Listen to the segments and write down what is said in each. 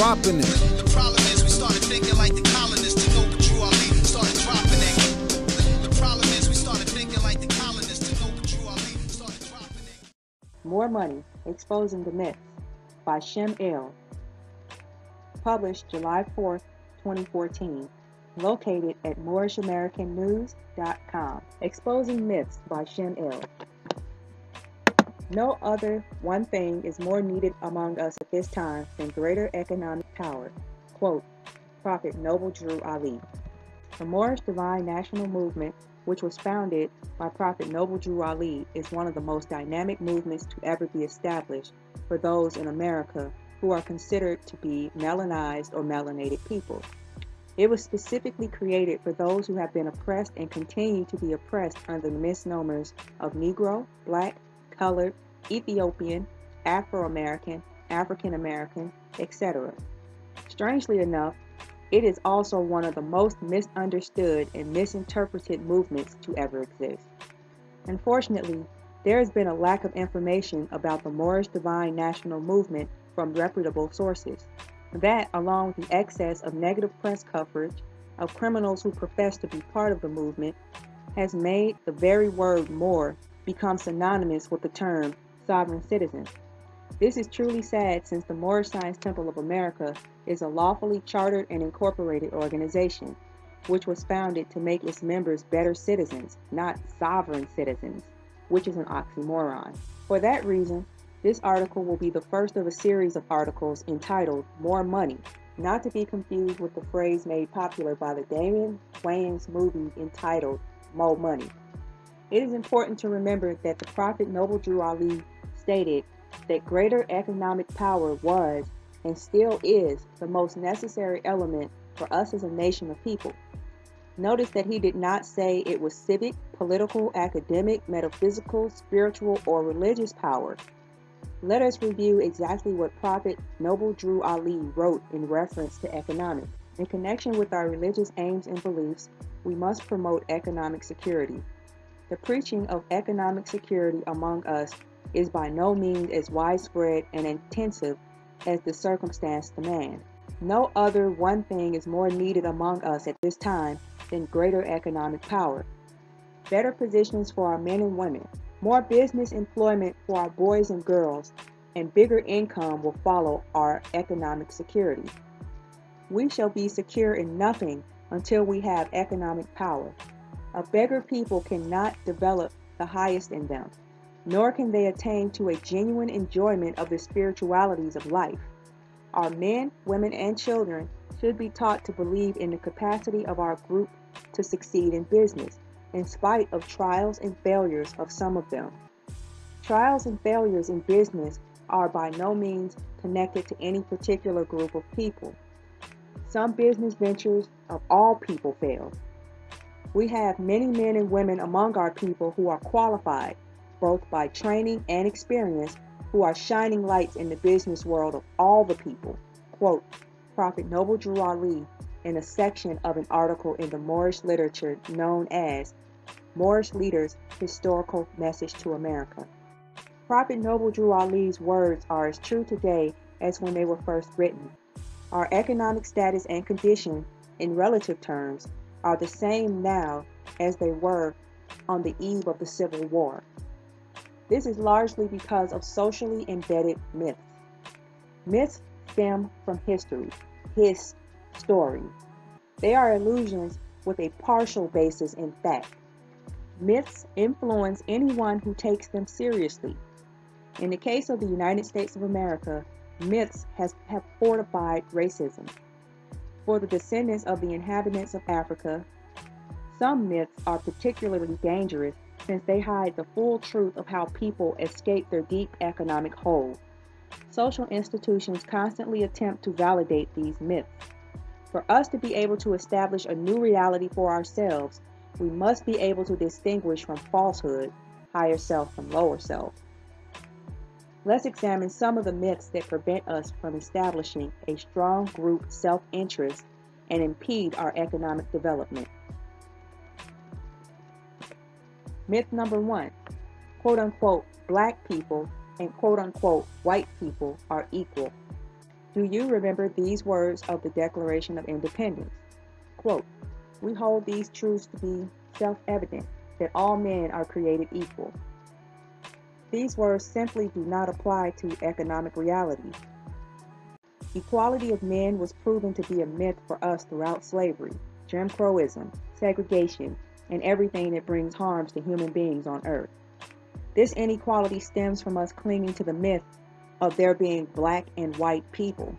dropping it. The problem is we started thinking like the colonists to know what Drew Ali started dropping it. The problem is we started thinking like the colonists to know what Drew Ali started dropping it. More Money, Exposing the Myths by Shem L. Published July 4th, 2014. Located at MoorishamericanNews.com. Exposing Myths by Shem L. No other one thing is more needed among us at this time than greater economic power. Quote, Prophet Noble Drew Ali. The Moorish Divine National Movement, which was founded by Prophet Noble Drew Ali, is one of the most dynamic movements to ever be established for those in America who are considered to be melanized or melanated people. It was specifically created for those who have been oppressed and continue to be oppressed under the misnomers of Negro, Black, Colored, Ethiopian, Afro-American, African-American, etc. Strangely enough, it is also one of the most misunderstood and misinterpreted movements to ever exist. Unfortunately, there has been a lack of information about the Moorish Divine National Movement from reputable sources. That, along with the excess of negative press coverage of criminals who profess to be part of the movement, has made the very word Moor become synonymous with the term sovereign citizen. This is truly sad, since the Moorish Science Temple of America is a lawfully chartered and incorporated organization, which was founded to make its members better citizens, not sovereign citizens, which is an oxymoron. For that reason, this article will be the first of a series of articles entitled More Money, not to be confused with the phrase made popular by the Damon Wayans movie entitled Mo Money. It is important to remember that the Prophet Noble Drew Ali stated that greater economic power was and still is the most necessary element for us as a nation of people. Notice that he did not say it was civic, political, academic, metaphysical, spiritual, or religious power. Let us review exactly what Prophet Noble Drew Ali wrote in reference to economics. In connection with our religious aims and beliefs, we must promote economic security. The preaching of economic security among us is by no means as widespread and intensive as the circumstance demand. No other one thing is more needed among us at this time than greater economic power, better positions for our men and women, more business employment for our boys and girls, and bigger income will follow our economic security. We shall be secure in nothing until we have economic power. A beggar people cannot develop the highest in them, nor can they attain to a genuine enjoyment of the spiritualities of life. Our men, women, and children should be taught to believe in the capacity of our group to succeed in business, in spite of trials and failures of some of them. Trials and failures in business are by no means connected to any particular group of people. Some business ventures of all people fail. We have many men and women among our people who are qualified, both by training and experience, who are shining lights in the business world of all the people. Quote, Prophet Noble Drew Ali in a section of an article in the Moorish literature known as Moorish Leaders' Historical Message to America. Prophet Noble Drew Ali's words are as true today as when they were first written. Our economic status and condition, in relative terms, are the same now as they were on the eve of the Civil War. This is largely because of socially embedded myths. Myths stem from history, his story. They are illusions with a partial basis in fact. Myths influence anyone who takes them seriously. In the case of the United States of America, myths have fortified racism. For the descendants of the inhabitants of Africa, some myths are particularly dangerous since they hide the full truth of how people escape their deep economic hole. Social institutions constantly attempt to validate these myths. For us to be able to establish a new reality for ourselves, we must be able to distinguish from falsehood, higher self from lower self. Let's examine some of the myths that prevent us from establishing a strong group self-interest and impede our economic development. Myth number 1, quote-unquote, black people and quote-unquote, white people are equal. Do you remember these words of the Declaration of Independence? Quote, "We hold these truths to be self-evident, that all men are created equal." These words simply do not apply to economic reality. Equality of men was proven to be a myth for us throughout slavery, Jim Crowism, segregation, and everything that brings harms to human beings on earth. This inequality stems from us clinging to the myth of there being black and white people.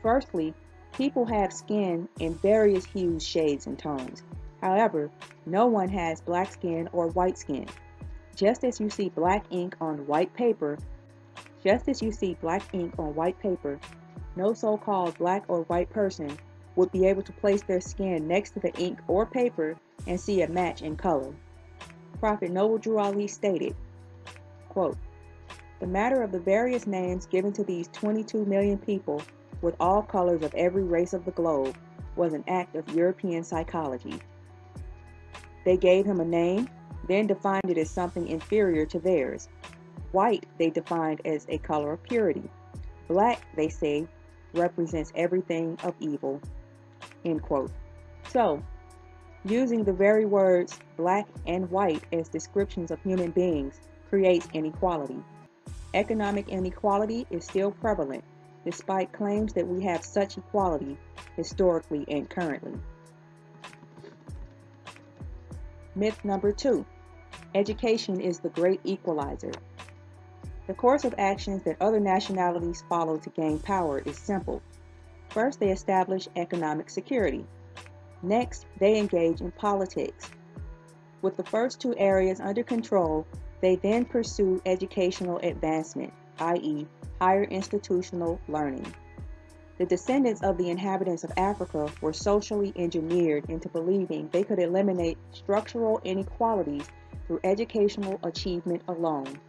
Firstly, people have skin in various hues, shades, and tones. However, no one has black skin or white skin. Just as you see black ink on white paper, no so-called black or white person would be able to place their skin next to the ink or paper and see a match in color. Prophet Noble Drew Ali stated, quote, "The matter of the various names given to these 22 million people with all colors of every race of the globe was an act of European psychology. They gave him a name, then defined it as something inferior to theirs. White they defined as a color of purity. Black, they say, represents everything of evil." End quote. So, using the very words black and white as descriptions of human beings creates inequality. Economic inequality is still prevalent, despite claims that we have such equality historically and currently. Myth number 2. Education is the great equalizer. The course of actions that other nationalities follow to gain power is simple. First, they establish economic security. Next, they engage in politics. With the first two areas under control, they then pursue educational advancement, i.e., higher institutional learning. The descendants of the inhabitants of Africa were socially engineered into believing they could eliminate structural inequalities through educational achievement alone.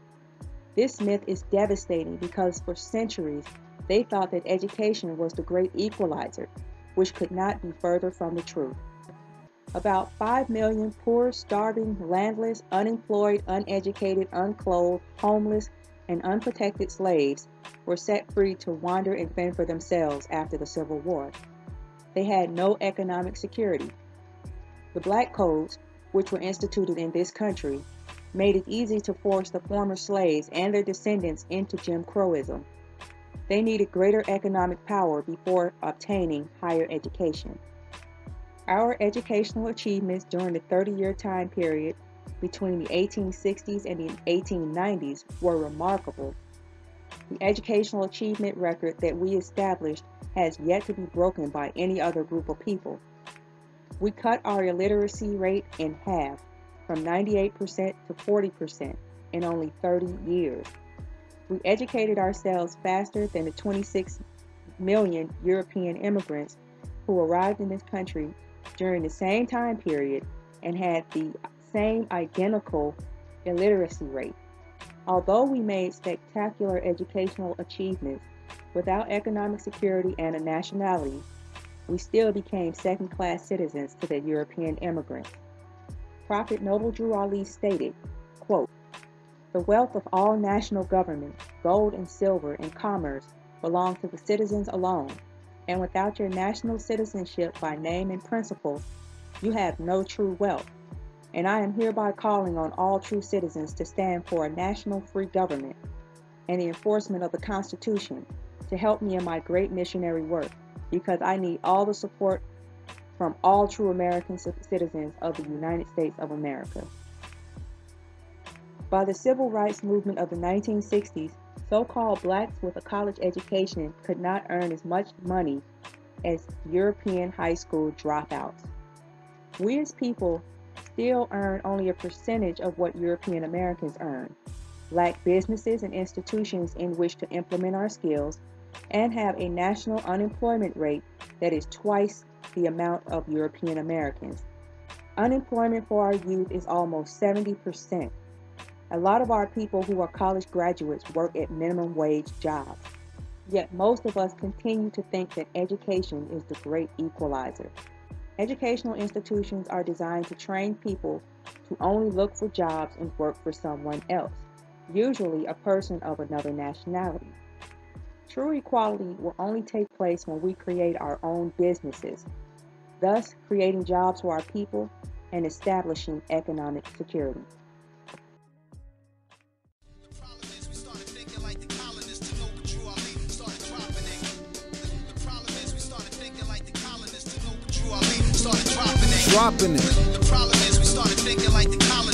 This myth is devastating because for centuries they thought that education was the great equalizer, which could not be further from the truth. About 5 million poor, starving, landless, unemployed, uneducated, unclothed, homeless, and unprotected slaves were set free to wander and fend for themselves after the Civil War. They had no economic security. The Black Codes, which were instituted in this country, made it easy to force the former slaves and their descendants into Jim Crowism. They needed greater economic power before obtaining higher education. Our educational achievements during the 30-year time period between the 1860s and the 1890s were remarkable. The educational achievement record that we established has yet to be broken by any other group of people. We cut our illiteracy rate in half, from 98% to 40% in only 30 years. We educated ourselves faster than the 26 million European immigrants who arrived in this country during the same time period and had the same identical illiteracy rate. Although we made spectacular educational achievements, without economic security and a nationality, we still became second-class citizens to the European immigrants. Prophet Noble Drew Ali stated, quote, "The wealth of all national governments, gold and silver and commerce, belong to the citizens alone, and without your national citizenship by name and principle, you have no true wealth. And I am hereby calling on all true citizens to stand for a national free government and the enforcement of the Constitution to help me in my great missionary work, because I need all the support from all true American citizens of the United States of America." By the civil rights movement of the 1960s, so-called blacks with a college education could not earn as much money as European high school dropouts. We as people still earn only a percentage of what European Americans earn, lack businesses and institutions in which to implement our skills, and have a national unemployment rate that is twice the amount of European Americans. Unemployment for our youth is almost 70%. A lot of our people who are college graduates work at minimum wage jobs. Yet most of us continue to think that education is the great equalizer. Educational institutions are designed to train people to only look for jobs and work for someone else, usually a person of another nationality. True equality will only take place when we create our own businesses, thus creating jobs for our people and establishing economic security. The problem is we started thinking like the colonists took over Drew Ali, started dropping it. The problem is we started thinking like the colonists took over Drew Ali, started dropping it. Dropping it. The problem is we started thinking like the colonists